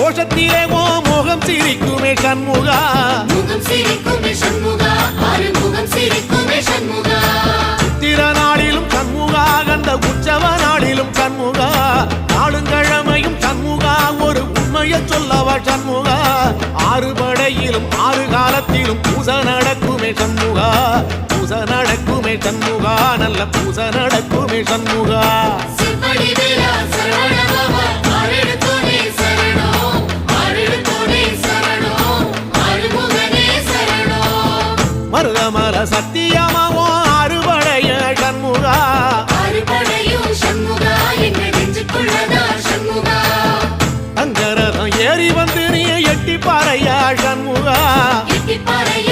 கோஷத்திலே ஓ முகம் சிரிக்குமே சண்முகா முகம் சிரிக்குமே சண்முகா ஆறுமுகம் சிரிக்குமே சண்முகா சித்திர நாளிலும் சண்முகா கந்த உற்சவ நாளிலும் சண்முகா நாளுங்கிழமையும் சண்முகா ஒரு உண்மையை சொல்லவா சண்முகா ஆறு படையிலும் ஆறு காலத்திலும் பூச நடக்குமே சண்முகா பூச நடக்குமே சண்முகா நல்ல பூச நடக்குமே சண்முகா சிவடி வேலா சரவணபவா ஆரெடுத்தோனே சரணம் ஆரெடுத்தோனே சரணம் ஆறுமுகனே சரணம் மருதமல சத்தியமாவோ அறுபடைய சண்முகா அறுபடையும் சண்முகா எங்க நெஞ்சுக்குள்ளதா சண்முகா தங்கரதம் ஏறி வந்து நீ எட்டி பாறையா சண்முகா எட்டி பாறையா